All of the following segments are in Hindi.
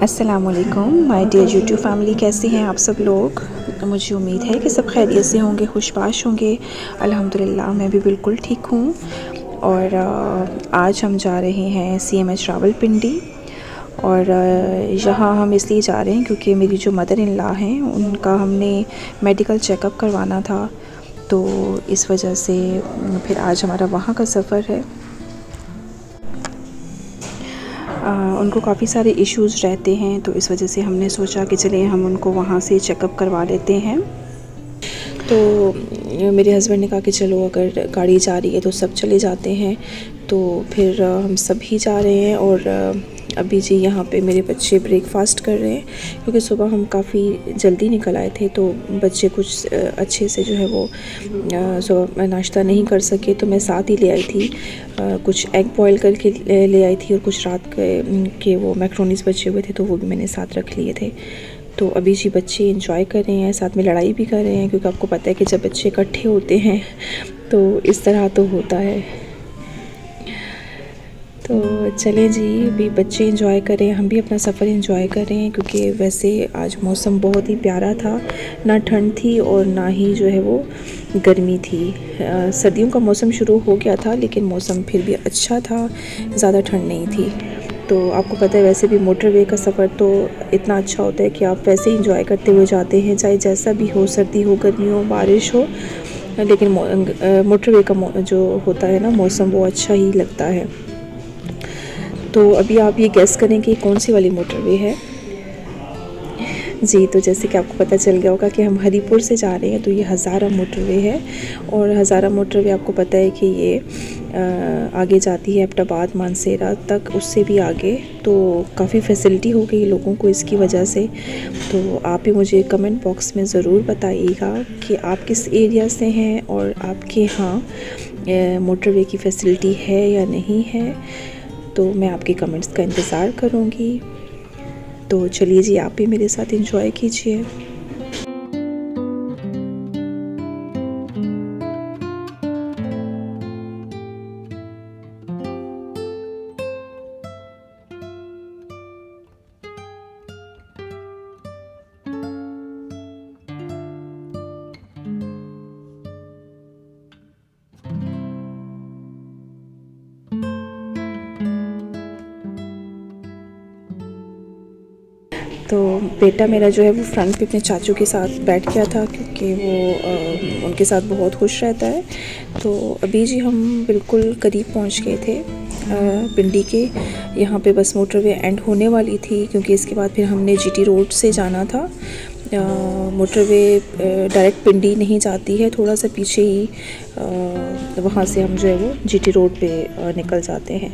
अस्सलामुअलैकुम माय डियर यूट्यूब फैमिली, कैसे हैं आप सब लोग। मुझे उम्मीद है कि सब खैरियत से होंगे, खुशबाश होंगे। अल्हम्दुलिल्लाह मैं भी बिल्कुल ठीक हूँ। और आज हम जा रहे हैं CMH रावलपिंडी। और यहाँ हम इसलिए जा रहे हैं क्योंकि मेरी जो मदर इन लॉ हैं उनका हमने मेडिकल चेकअप करवाना था, तो इस वजह से फिर आज हमारा वहाँ का सफ़र है। उनको काफ़ी सारे इश्यूज़ रहते हैं, तो इस वजह से हमने सोचा कि चलें हम उनको वहाँ से चेकअप करवा लेते हैं। तो मेरे हस्बैंड ने कहा कि चलो अगर गाड़ी जा रही है तो सब चले जाते हैं, तो फिर हम सभी जा रहे हैं। और अभी जी यहाँ पे मेरे बच्चे ब्रेकफास्ट कर रहे हैं, क्योंकि सुबह हम काफ़ी जल्दी निकल आए थे, तो बच्चे कुछ अच्छे से जो है वो सुबह नाश्ता नहीं कर सके, तो मैं साथ ही ले आई थी। कुछ एग बॉयल करके ले आई थी, और कुछ रात के वो मैक्रोनीस बचे हुए थे, तो वो भी मैंने साथ रख लिए थे। तो अभी जी बच्चे एंजॉय कर रहे हैं, साथ में लड़ाई भी कर रहे हैं, क्योंकि आपको पता है कि जब बच्चे इकट्ठे होते हैं तो इस तरह तो होता है। तो चलें जी, अभी बच्चे एंजॉय करें, हम भी अपना सफ़र एंजॉय करें, क्योंकि वैसे आज मौसम बहुत ही प्यारा था, ना ठंड थी और ना ही जो है वो गर्मी थी। सर्दियों का मौसम शुरू हो गया था, लेकिन मौसम फिर भी अच्छा था, ज़्यादा ठंड नहीं थी। तो आपको पता है वैसे भी मोटरवे का सफ़र तो इतना अच्छा होता है कि आप वैसे ही इंजॉय करते हुए जाते हैं, चाहे जैसा भी हो, सर्दी हो, गर्मी हो, बारिश हो, लेकिन मोटरवे का जो होता है ना मौसम, वो अच्छा ही लगता है। तो अभी आप ये गेस करें कि कौन सी वाली मोटरवे है जी। तो जैसे कि आपको पता चल गया होगा कि हम हरीपुर से जा रहे हैं, तो ये हज़ारा मोटरवे है। और हज़ारा मोटरवे आपको पता है कि ये आगे जाती है एबटाबाद मानसेरा तक, उससे भी आगे। तो काफ़ी फैसिलिटी हो गई लोगों को इसकी वजह से। तो आप भी मुझे कमेंट बॉक्स में ज़रूर बताइएगा कि आप किस एरिया से हैं और आपके यहाँ मोटरवे की फ़ैसिलिटी है या नहीं है। तो मैं आपके कमेंट्स का इंतज़ार करूँगी। तो चलिए जी, आप भी मेरे साथ एंजॉय कीजिए। तो बेटा मेरा जो है वो फ्रंट पे अपने चाचू के साथ बैठ गया था, क्योंकि वो उनके साथ बहुत खुश रहता है। तो अभी जी हम बिल्कुल करीब पहुंच गए थे पिंडी के। यहाँ पे बस मोटरवे एंड होने वाली थी, क्योंकि इसके बाद फिर हमने GT रोड से जाना था। मोटरवे डायरेक्ट पिंडी नहीं जाती है, थोड़ा सा पीछे ही वहाँ से हम जो है वो GT रोड पे निकल जाते हैं,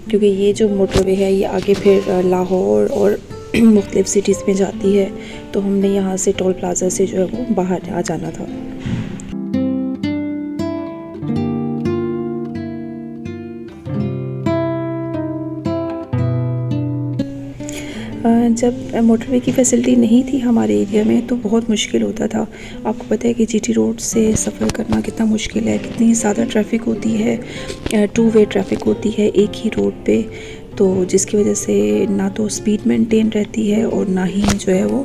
क्योंकि ये जो मोटरवे है ये आगे फिर लाहौर और मुख्तलिफ सिटीज़ में जाती है। तो हमने यहाँ से टोल प्लाज़ा से जो है वो बाहर आ जाना था। जब मोटरवे की फ़ैसिलिटी नहीं थी हमारे एरिया में, तो बहुत मुश्किल होता था। आपको पता है कि GT रोड से सफ़र करना कितना मुश्किल है, कितनी ज़्यादा ट्रैफिक होती है, 2 वे ट्रैफिक होती है एक ही रोड पे। तो जिसकी वजह से ना तो स्पीड मेंटेन रहती है और ना ही जो है वो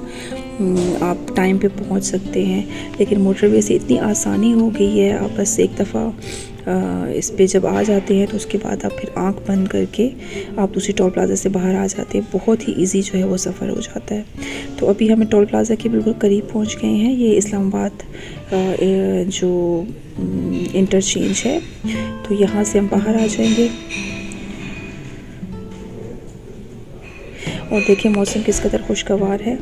आप टाइम पे पहुंच सकते हैं। लेकिन मोटरवे से इतनी आसानी हो गई है, आप बस एक दफ़ा इस पे जब आ जाते हैं तो उसके बाद आप फिर आंख बंद करके आप दूसरी टोल प्लाज़ा से बाहर आ जाते हैं। बहुत ही इजी जो है वो सफ़र हो जाता है। तो अभी हमें टोल प्लाज़ा के बिल्कुल करीब पहुंच गए हैं। ये इस्लामाबाद जो इंटरचेंज है, तो यहाँ से हम बाहर आ जाएंगे। और देखिए मौसम किस कदर खुशगवार है।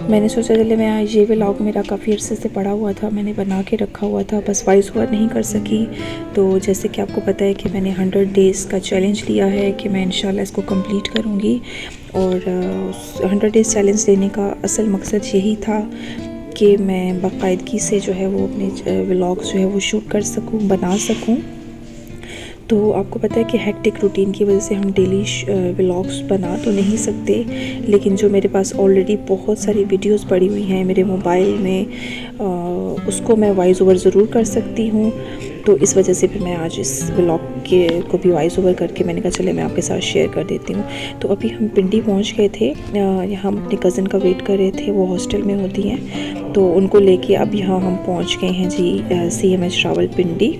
मैंने सोचा चले मैं ये व्लॉग मेरा काफ़ी अर्से से पड़ा हुआ था, मैंने बना के रखा हुआ था, बस वॉइस ओवर नहीं कर सकी। तो जैसे कि आपको पता है कि मैंने 100 डेज़ का चैलेंज लिया है कि मैं इंशाल्लाह इसको कंप्लीट करूँगी। और 100 डेज़ चैलेंज लेने का असल मकसद यही था कि मैं बाकायदगी से जो है वो अपने व्लॉग्स जो है वो शूट कर सकूँ, बना सकूँ। तो आपको पता है कि हेक्टिक रूटीन की वजह से हम डेली व्लॉग्स बना तो नहीं सकते, लेकिन जो मेरे पास ऑलरेडी बहुत सारी वीडियोस पड़ी हुई हैं मेरे मोबाइल में, उसको मैं वॉइस ओवर ज़रूर कर सकती हूँ। तो इस वजह से फिर मैं आज इस व्लॉग के को भी वॉइस ओवर करके मैंने कहा चले मैं आपके साथ शेयर कर देती हूँ। तो अभी हम पिंडी पहुँच गए थे, यहाँ हम अपने कज़न का वेट कर रहे थे, वो हॉस्टल में होती हैं, तो उनको लेके अब यहाँ हम पहुँच गए हैं जी CMH रावलपिंडी।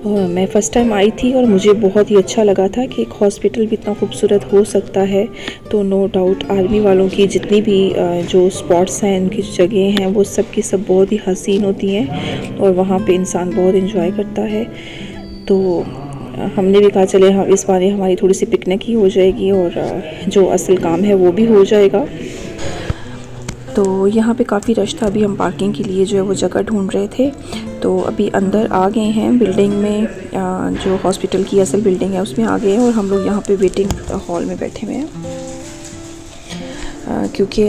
मैं फ़र्स्ट टाइम आई थी और मुझे बहुत ही अच्छा लगा था कि एक हॉस्पिटल भी इतना खूबसूरत हो सकता है। तो नो डाउट आर्मी वालों की जितनी भी जो स्पॉट्स हैं, इनकी जगह हैं, वो सब की सब बहुत ही हसीन होती हैं और वहाँ पे इंसान बहुत एंजॉय करता है। तो हमने भी कहा चले हम इस बार हमारी थोड़ी सी पिकनिक ही हो जाएगी और जो असल काम है वो भी हो जाएगा। तो यहाँ पे काफ़ी रश था, अभी हम पार्किंग के लिए जो है वो जगह ढूंढ रहे थे। तो अभी अंदर आ गए हैं बिल्डिंग में, जो हॉस्पिटल की असल बिल्डिंग है उसमें आ गए हैं और हम लोग यहाँ पे वेटिंग हॉल में बैठे हुए हैं, क्योंकि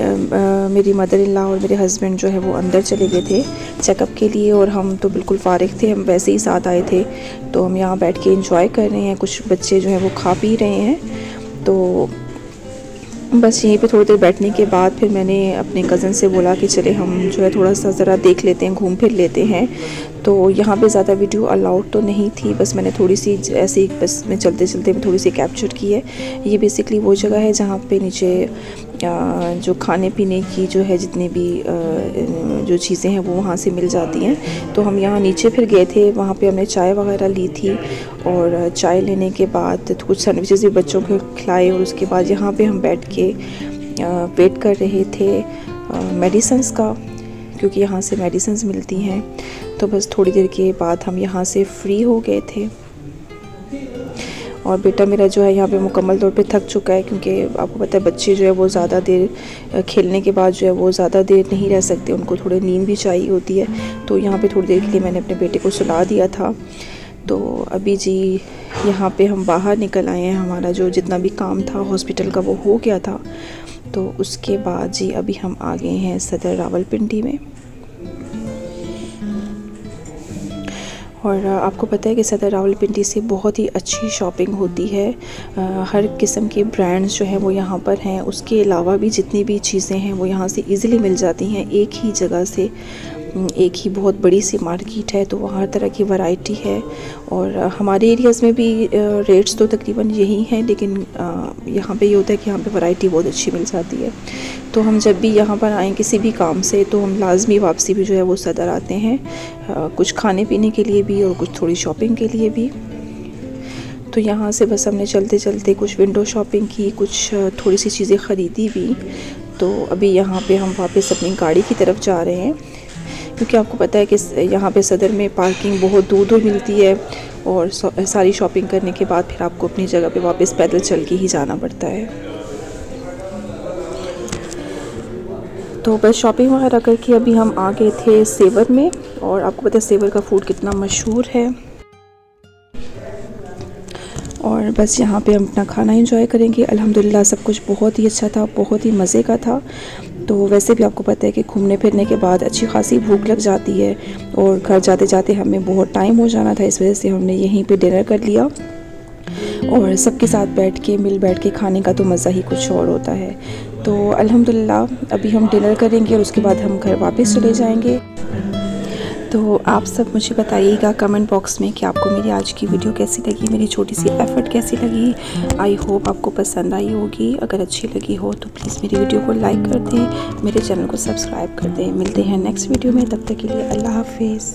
मेरी मदर इन लॉ और मेरे हस्बैंड जो है वो अंदर चले गए थे चेकअप के लिए और हम तो बिल्कुल फारिग थे, हम वैसे ही साथ आए थे। तो हम यहाँ बैठ के एंजॉय कर रहे हैं, कुछ बच्चे जो हैं वो खा पी रहे हैं। तो बस यहीं पे थोड़ी देर बैठने के बाद फिर मैंने अपने कज़न से बोला कि चले हम जो है थोड़ा सा ज़रा देख लेते हैं, घूम फिर लेते हैं। तो यहाँ पे ज़्यादा वीडियो अलाउड तो नहीं थी, बस मैंने थोड़ी सी ऐसे ही बस मैं चलते चलते थोड़ी सी कैप्चर की है। ये बेसिकली वो जगह है जहाँ पे नीचे जो खाने पीने की जो है जितनी भी जो चीज़ें हैं वो वहाँ से मिल जाती हैं। तो हम यहाँ नीचे फिर गए थे, वहाँ पे हमने चाय वगैरह ली थी और चाय लेने के बाद कुछ सैंडविचेस भी बच्चों को खिलाए और उसके बाद यहाँ पे हम बैठ के वेट कर रहे थे मेडिसिन्स का, क्योंकि यहाँ से मेडिसिन्स मिलती हैं। तो बस थोड़ी देर के बाद हम यहाँ से फ्री हो गए थे और बेटा मेरा जो है यहाँ पे मुकम्मल तौर पे थक चुका है, क्योंकि आपको पता है बच्चे जो है वो ज़्यादा देर खेलने के बाद जो है वो ज़्यादा देर नहीं रह सकते, उनको थोड़ी नींद भी चाहिए होती है। तो यहाँ पे थोड़ी देर के लिए मैंने अपने बेटे को सुला दिया था। तो अभी जी यहाँ पे हम बाहर निकल आए हैं, हमारा जो जितना भी काम था हॉस्पिटल का वो हो गया था। तो उसके बाद जी अभी हम आ गए हैं सदर रावलपिंडी में। और आपको पता है कि सदर रावलपिंडी से बहुत ही अच्छी शॉपिंग होती है, हर किस्म के ब्रांड्स जो हैं वो यहाँ पर हैं। उसके अलावा भी जितनी भी चीज़ें हैं वो यहाँ से इजीली मिल जाती हैं, एक ही जगह से, एक ही बहुत बड़ी सी मार्केट है, तो वहाँ हर तरह की वैरायटी है। और हमारे एरियाज़ में भी रेट्स तो तकरीबन यही हैं, लेकिन यहाँ पे ये होता है कि यहाँ पे वैरायटी बहुत अच्छी मिल जाती है। तो हम जब भी यहाँ पर आएँ किसी भी काम से, तो हम लाजमी वापसी भी जो है वो सदर आते हैं, कुछ खाने पीने के लिए भी और कुछ थोड़ी शॉपिंग के लिए भी। तो यहाँ से बस हमने चलते चलते कुछ विंडो शॉपिंग की, कुछ थोड़ी सी चीज़ें ख़रीदी भी। तो अभी यहाँ पे हम वापस अपनी गाड़ी की तरफ जा रहे हैं, क्योंकि आपको पता है कि यहाँ पे सदर में पार्किंग बहुत दूर दूर मिलती है और सारी शॉपिंग करने के बाद फिर आपको अपनी जगह पे वापस पैदल चल के ही जाना पड़ता है। तो बस शॉपिंग वगैरह करके अभी हम आ गए थे सेवर में, और आपको पता है सेवर का फूड कितना मशहूर है। और बस यहाँ पे हम अपना खाना एंजॉय करेंगे। अल्हम्दुलिल्लाह सब कुछ बहुत ही अच्छा था, बहुत ही मज़े का था। तो वैसे भी आपको पता है कि घूमने फिरने के बाद अच्छी खासी भूख लग जाती है और घर जाते जाते हमें बहुत टाइम हो जाना था, इस वजह से हमने यहीं पे डिनर कर लिया। और सबके साथ बैठ के खाने का तो मज़ा ही कुछ और होता है। तो अल्हम्दुलिल्लाह अभी हम डिनर करेंगे और उसके बाद हम घर वापस चले जाएंगे। तो आप सब मुझे बताइएगा कमेंट बॉक्स में कि आपको मेरी आज की वीडियो कैसी लगी, मेरी छोटी सी एफ़र्ट कैसी लगी। आई होप आपको पसंद आई होगी। अगर अच्छी लगी हो तो प्लीज़ मेरी वीडियो को लाइक कर दें, मेरे चैनल को सब्सक्राइब कर दें। मिलते हैं नेक्स्ट वीडियो में, तब तक के लिए अल्लाह हाफिज़।